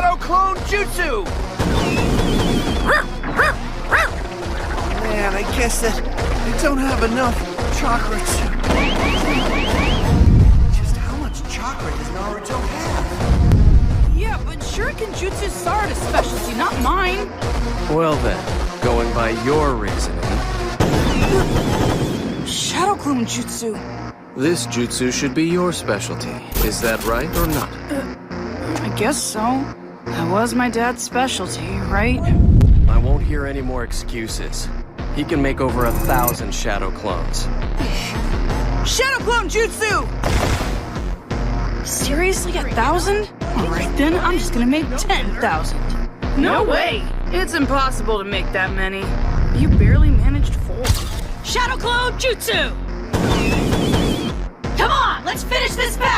Shadow Clone Jutsu! Man, I guess that I don't have enough chakra to... Just how much chakra does Naruto have? Yeah, but Shuriken Jutsu's Sarada's specialty, not mine. Well then, going by your reasoning, Shadow Clone Jutsu. this jutsu should be your specialty. Is that right or not? I guess so. That was my dad's specialty, right? I won't hear any more excuses. He can make over 1,000 shadow clones. Shadow Clone Jutsu! Seriously, 1,000? Alright then, I'm just gonna make 10,000. No way! It's impossible to make that many. You barely managed 4. Shadow Clone Jutsu! Come on, let's finish this fast!